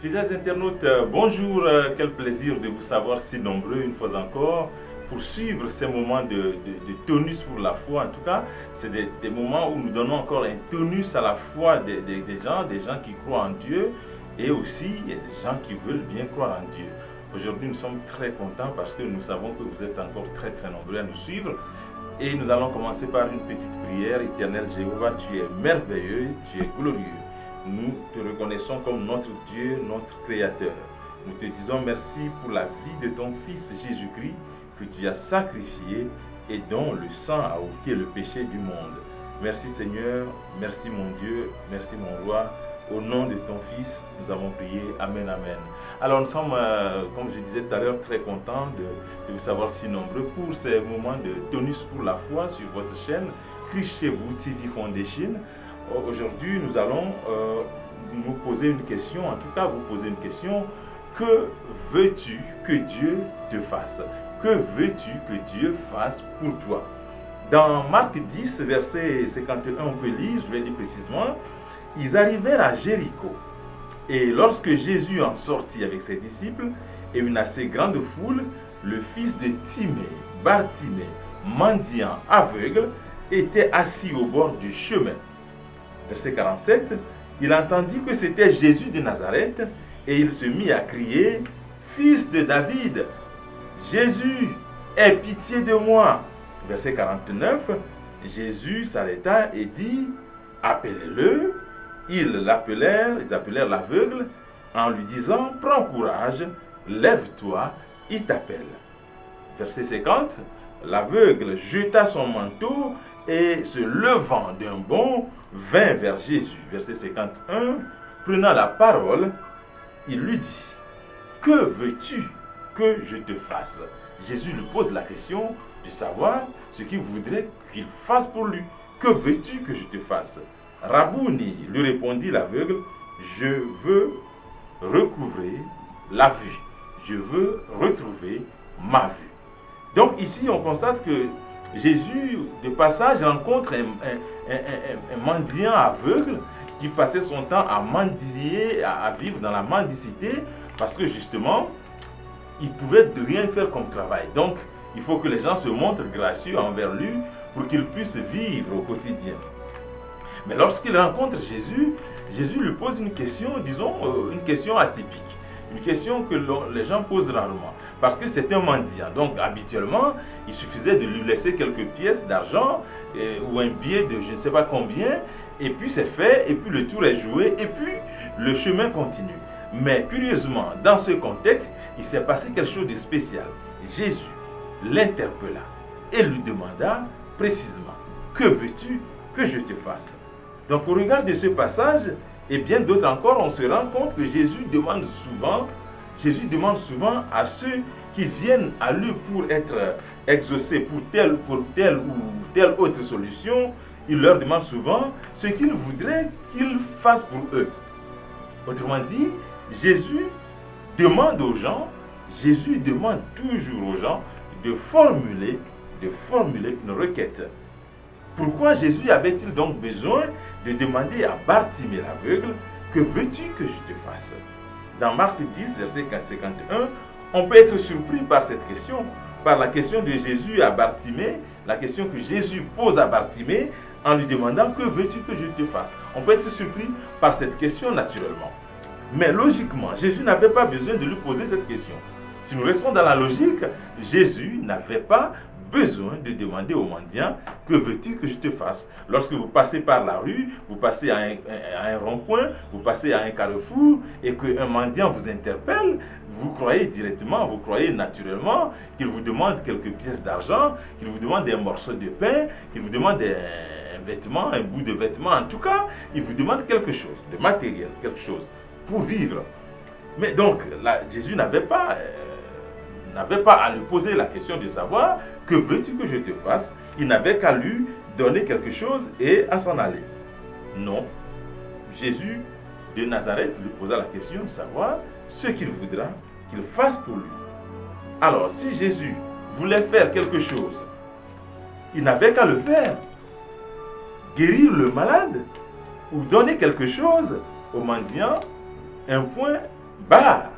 Fidèles internautes, bonjour, quel plaisir de vous savoir si nombreux une fois encore pour suivre ces moments de tonus pour la foi. En tout cas, c'est des moments où nous donnons encore un tonus à la foi des gens qui croient en Dieu et aussi il y a des gens qui veulent bien croire en Dieu. Aujourd'hui, nous sommes très contents parce que nous savons que vous êtes encore très nombreux à nous suivre. Et nous allons commencer par une petite prière. Éternel Jéhovah, tu es merveilleux, tu es glorieux. Nous te reconnaissons comme notre Dieu, notre Créateur. Nous te disons merci pour la vie de ton Fils Jésus-Christ que tu as sacrifié et dont le sang a ôté le péché du monde. Merci Seigneur, merci mon Dieu, merci mon roi. Au nom de ton Fils, nous avons prié. Amen, amen. Alors nous sommes, comme je disais tout à l'heure, très contents de vous savoir si nombreux pour ces moments de tonus pour la foi sur votre chaîne Christ chez vous TV Foundation. Aujourd'hui, nous allons nous poser une question, en tout cas vous poser une question. Que veux-tu que Dieu te fasse? Que veux-tu que Dieu fasse pour toi? Dans Marc 10, verset 51, on peut lire, je vais lire précisément, ils arrivèrent à Jéricho. Et lorsque Jésus en sortit avec ses disciples et une assez grande foule, le fils de Timée, Bartimée, mendiant aveugle, était assis au bord du chemin. Verset 47, il entendit que c'était Jésus de Nazareth et il se mit à crier, « Fils de David, Jésus, aie pitié de moi !» Verset 49, Jésus s'arrêta et dit, « Appelez-le !» Ils appelèrent l'aveugle en lui disant, « Prends courage, lève-toi, il t'appelle. » Verset 50, l'aveugle jeta son manteau et se levant d'un bond, vint vers Jésus. Verset 51, prenant la parole, il lui dit, « Que veux-tu que je te fasse ?» Jésus lui pose la question de savoir ce qu'il voudrait qu'il fasse pour lui. « Que veux-tu que je te fasse ?» Rabouni, lui répondit l'aveugle, « Je veux recouvrer la vue. Je veux retrouver ma vue. » Donc ici, on constate que Jésus, de passage, rencontre un mendiant aveugle qui passait son temps à mendier, à vivre dans la mendicité, parce que justement, il pouvait rien faire comme travail. Donc, il faut que les gens se montrent gracieux envers lui pour qu'il puisse vivre au quotidien. Mais lorsqu'il rencontre Jésus, Jésus lui pose une question, disons, une question atypique. Une question que les gens posent rarement. Parce que c'est un mendiant. Donc, habituellement, il suffisait de lui laisser quelques pièces d'argent ou un billet de je ne sais pas combien. Et puis, c'est fait. Et puis, le tour est joué. Et puis, le chemin continue. Mais, curieusement, dans ce contexte, il s'est passé quelque chose de spécial. Jésus l'interpella et lui demanda précisément, « Que veux-tu que je te fasse ?» Donc, au regard de ce passage, et bien d'autres encore, on se rend compte que Jésus demande souvent à ceux qui viennent à lui pour être exaucés pour telle ou telle autre solution, il leur demande souvent ce qu'il voudrait qu'ils fassent pour eux. Autrement dit, Jésus demande toujours aux gens de formuler une requête. Pourquoi Jésus avait-il donc besoin de demander à Bartimée l'aveugle, « Que veux-tu que je te fasse ?» Dans Marc 10, verset 51, on peut être surpris par cette question, par la question de Jésus à Bartimée, la question que Jésus pose à Bartimée en lui demandant, « Que veux-tu que je te fasse ?» On peut être surpris par cette question naturellement. Mais logiquement, Jésus n'avait pas besoin de lui poser cette question. Si nous restons dans la logique, Jésus n'avait pas besoin de demander au mendiant, « Que veux-tu que je te fasse ?» Lorsque vous passez par la rue, vous passez à un rond-point, vous passez à un carrefour et qu'un mendiant vous interpelle, vous croyez directement, vous croyez naturellement qu'il vous demande quelques pièces d'argent, qu'il vous demande un morceau de pain, qu'il vous demande un vêtement, un bout de vêtement. En tout cas, il vous demande quelque chose, de matériel, quelque chose pour vivre. Mais donc, là, Jésus n'avait pas à lui poser la question de savoir « Que veux-tu que je te fasse ?» Il n'avait qu'à lui donner quelque chose et à s'en aller. Non. Jésus de Nazareth lui posa la question de savoir ce qu'il voudra qu'il fasse pour lui. Alors, si Jésus voulait faire quelque chose, il n'avait qu'à le faire. Guérir le malade ou donner quelque chose au mendiant, un point Bah,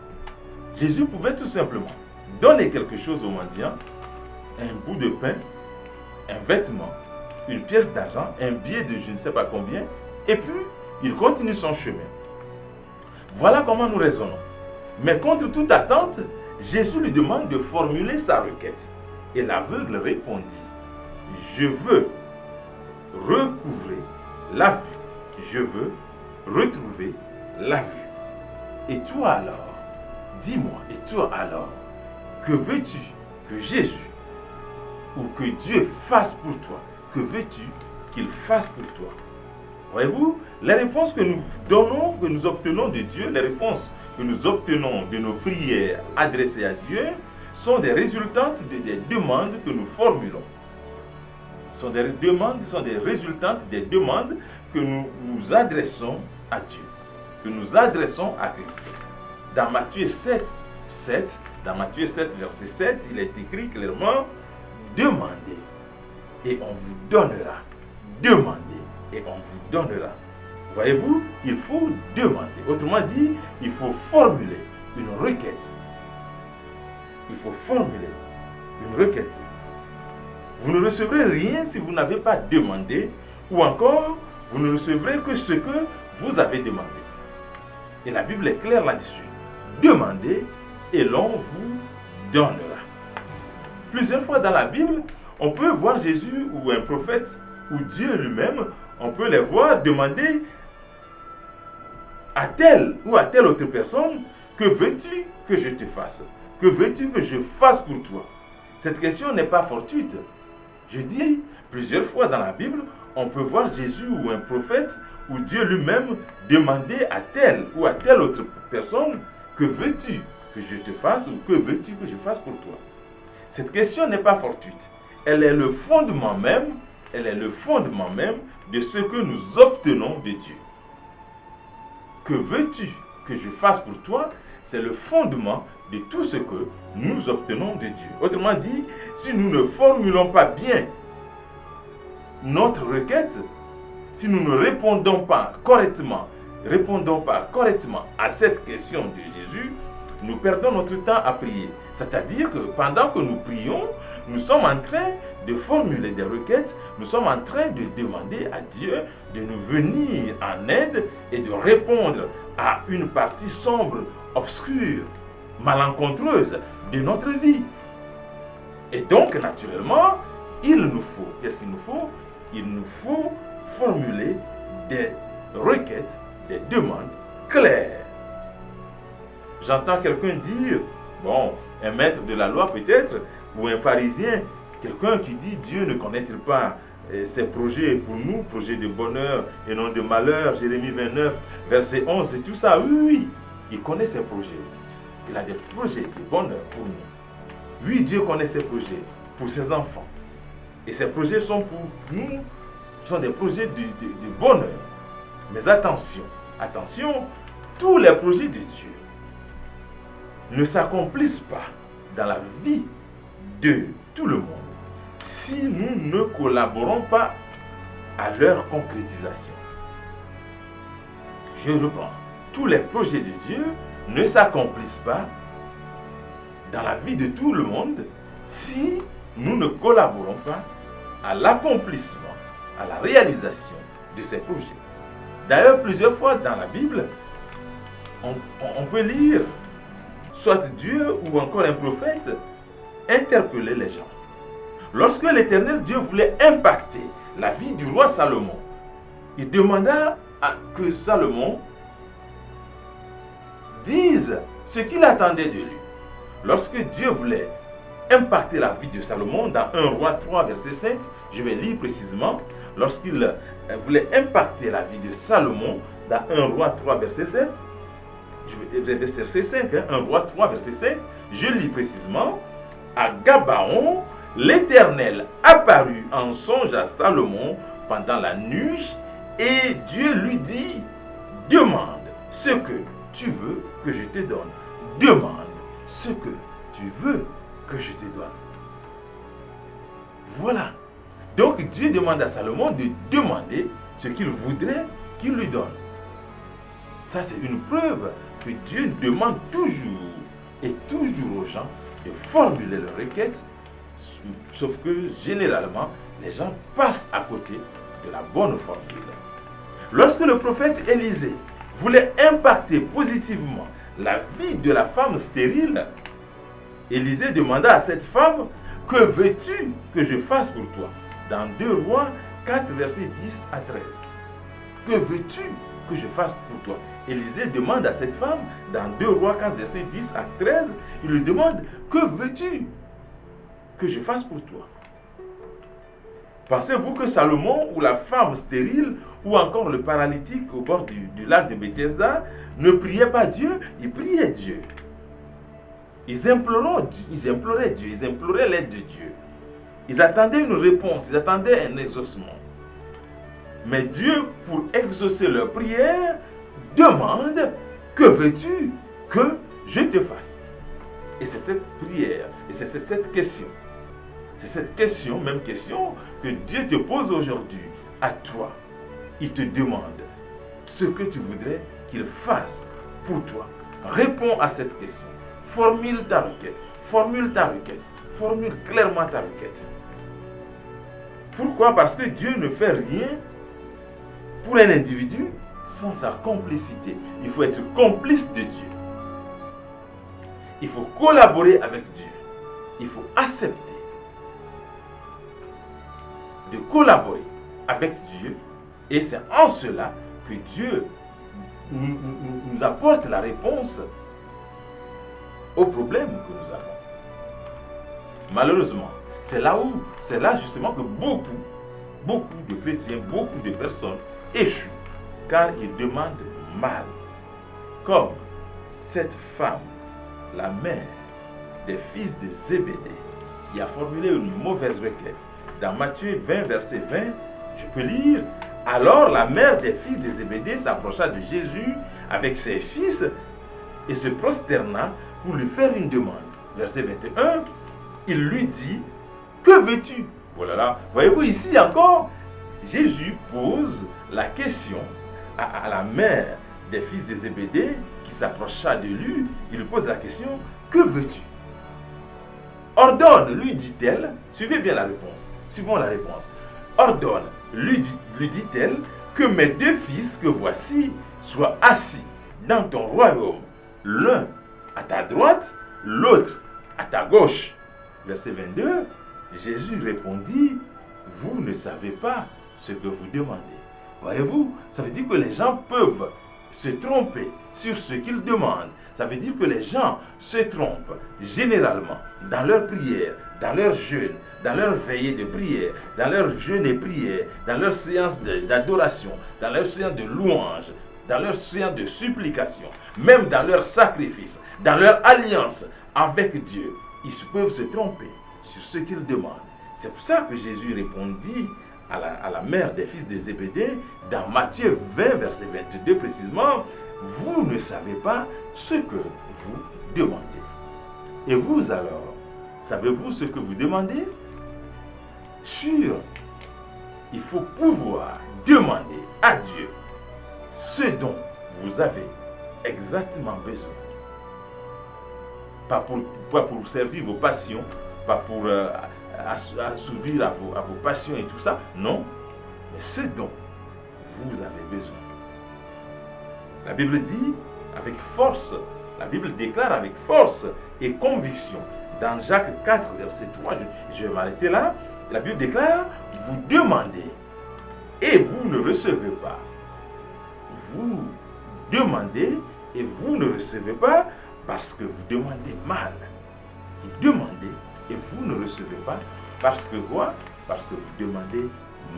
Jésus pouvait tout simplement donner quelque chose au mendiant, un bout de pain, un vêtement, une pièce d'argent, un billet de je ne sais pas combien, et puis il continue son chemin. Voilà comment nous raisonnons. Mais contre toute attente, Jésus lui demande de formuler sa requête. Et l'aveugle répondit, je veux recouvrer la vue. Je veux retrouver la vue. Et toi alors, dis-moi, et toi alors, que veux-tu que Jésus ou que Dieu fasse pour toi? Que veux-tu qu'il fasse pour toi? Voyez-vous, les réponses que nous donnons, que nous obtenons de Dieu, les réponses que nous obtenons de nos prières adressées à Dieu, sont des résultantes des demandes que nous formulons. Sont des résultantes des demandes que nous adressons à Dieu, que nous adressons à Christ. Dans Matthieu 7, verset 7, il est écrit clairement, demandez et on vous donnera. Demandez et on vous donnera. Voyez-vous, il faut demander. Autrement dit, il faut formuler une requête. Il faut formuler une requête. Vous ne recevrez rien si vous n'avez pas demandé, ou encore, vous ne recevrez que ce que vous avez demandé. Et la Bible est claire là-dessus. Demandez et l'on vous donnera. Plusieurs fois dans la Bible, on peut voir Jésus ou un prophète ou Dieu lui-même, on peut les voir demander à telle ou à telle autre personne, que veux-tu que je te fasse? Que veux-tu que je fasse pour toi? Cette question n'est pas fortuite. Je dis, plusieurs fois dans la Bible, on peut voir Jésus ou un prophète ou Dieu lui-même demander à telle ou à telle autre personne, que veux-tu que je te fasse ou que veux-tu que je fasse pour toi? Cette question n'est pas fortuite. Elle est le fondement même, de ce que nous obtenons de Dieu. Que veux-tu que je fasse pour toi? C'est le fondement de tout ce que nous obtenons de Dieu. Autrement dit, si nous ne formulons pas bien notre requête, si nous ne répondons pas correctement à cette question de Jésus, nous perdons notre temps à prier. C'est-à-dire que pendant que nous prions, nous sommes en train de formuler des requêtes, nous sommes en train de demander à Dieu de nous venir en aide et de répondre à une partie sombre, obscure, malencontreuse de notre vie. Et donc, naturellement, qu'est-ce qu'il nous faut? Il nous faut formuler des requêtes, des demandes claires. J'entends quelqu'un dire, bon, un maître de la loi peut-être, ou un pharisien, quelqu'un qui dit Dieu ne connaît-il pas ses projets pour nous, projets de bonheur et non de malheur, Jérémie 29, verset 11, et tout ça, oui, il connaît ses projets. Il a des projets de bonheur pour nous. Oui, Dieu connaît ses projets pour ses enfants. Et ces projets sont pour nous, sont des projets de bonheur. Mais attention, tous les projets de Dieu ne s'accomplissent pas dans la vie de tout le monde si nous ne collaborons pas à leur concrétisation. Je reprends. Tous les projets de Dieu ne s'accomplissent pas dans la vie de tout le monde si nous ne collaborons pas à l'accomplissement, à la réalisation de ces projets. D'ailleurs, plusieurs fois dans la Bible, on peut lire soit Dieu ou encore un prophète interpeller les gens. Lorsque l'Éternel Dieu voulait impacter la vie du roi Salomon, il demanda que Salomon dise ce qu'il attendait de lui. Lorsque Dieu voulait impacter la vie de Salomon, dans 1 Roi 3, verset 5, je vais lire précisément, lorsqu'il voulait impacter la vie de Salomon, dans 1 Roi 3, verset 7, verset 5, 1 Roi 3, verset 5, je lis précisément, à Gabaon, l'Éternel apparut en songe à Salomon pendant la nuit, et Dieu lui dit, demande ce que tu veux que je te donne. Demande ce que tu veux que je te donne. Voilà. Donc Dieu demande à Salomon de demander ce qu'il voudrait qu'il lui donne. Ça, c'est une preuve que Dieu demande toujours et toujours aux gens de formuler leurs requêtes, sauf que généralement, les gens passent à côté de la bonne formule. Lorsque le prophète Élisée voulait impacter positivement la vie de la femme stérile, Élisée demanda à cette femme, que veux-tu que je fasse pour toi? Dans 2 Rois 4, versets 10 à 13. Que veux-tu que je fasse pour toi? Élisée demande à cette femme, dans 2 Rois 4, versets 10 à 13, il lui demande, que veux-tu que je fasse pour toi? Pensez-vous que Salomon ou la femme stérile ou encore le paralytique au bord du lac de Bethesda ne priaient pas Dieu? Ils priaient Dieu. Ils imploraient Dieu, ils imploraient l'aide de Dieu. Ils attendaient une réponse, ils attendaient un exaucement. Mais Dieu, pour exaucer leur prière, demande, que veux-tu que je te fasse? Et c'est cette prière, et c'est cette question. C'est cette question, même question, que Dieu te pose aujourd'hui à toi. Il te demande ce que tu voudrais qu'il fasse pour toi. Réponds à cette question. Formule ta requête. Formule ta requête. Formule clairement ta requête. Pourquoi? Parce que Dieu ne fait rien pour un individu sans sa complicité. Il faut être complice de Dieu. Il faut collaborer avec Dieu. Il faut accepter de collaborer avec Dieu, et c'est en cela que Dieu nous apporte la réponse aux problèmes que nous avons. Malheureusement, c'est là justement que beaucoup de chrétiens, beaucoup de personnes échouent, car ils demandent mal. Comme cette femme, la mère des fils de Zébédée, qui a formulé une mauvaise requête. Dans Matthieu 20, verset 20, je peux lire, alors la mère des fils de Zébédée s'approcha de Jésus avec ses fils et se prosterna pour lui faire une demande. Verset 21, il lui dit, que veux-tu? Voilà, voyez-vous ici encore, Jésus pose la question à la mère des fils de Zébédée qui s'approcha de lui. Il lui pose la question, que veux-tu? Ordonne, lui dit-elle, suivez bien la réponse, suivons la réponse. Ordonne, lui dit-elle, que mes 2 fils que voici soient assis dans ton royaume, l'un à ta droite, l'autre à ta gauche. Verset 22, Jésus répondit, vous ne savez pas ce que vous demandez. Voyez-vous, ça veut dire que les gens peuvent se tromper sur ce qu'ils demandent. Ça veut dire que les gens se trompent généralement dans leur prière, dans leur jeûne, dans leur veillée de prière, dans leur jeûne et prière, dans leur séance d'adoration, dans leur séance de louange, dans leur séance de supplication, même dans leur sacrifice, dans leur alliance avec Dieu. Ils peuvent se tromper sur ce qu'ils demandent. C'est pour ça que Jésus répondit à la mère des fils de Zébédée dans Matthieu 20, verset 22 précisément, vous ne savez pas ce que vous demandez. Et vous alors, savez-vous ce que vous demandez? Sûr, il faut pouvoir demander à Dieu ce dont vous avez exactement besoin. Pas pour servir vos passions, pas pour assouvir à vos passions et tout ça, non, mais ce dont vous avez besoin. La Bible dit avec force, la Bible déclare avec force et conviction, dans Jacques 4, verset 3, je vais m'arrêter là, la Bible déclare, vous demandez et vous ne recevez pas. Vous demandez et vous ne recevez pas parce que vous demandez mal. Vous demandez et vous ne recevez pas parce que quoi? Parce que vous demandez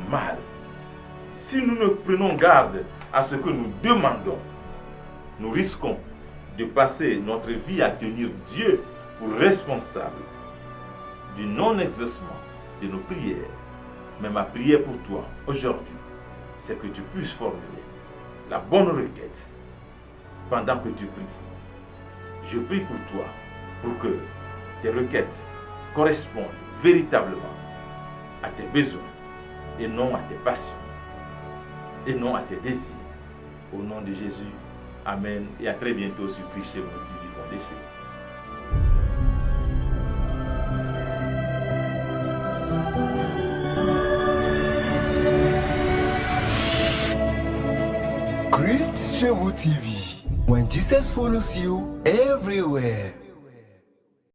mal. Si nous ne prenons garde à ce que nous demandons, nous risquons de passer notre vie à tenir Dieu pour responsable du non-exaucement de nos prières. Mais ma prière pour toi aujourd'hui, c'est que tu puisses formuler la bonne requête pendant que tu pries. Je prie pour toi, pour que tes requêtes correspondent véritablement à tes besoins et non à tes passions et non à tes désirs. Au nom de Jésus, Amen. Et à très bientôt sur Christ chez vous TV Foundation. Christ chez vous TV. When Jesus follows you everywhere.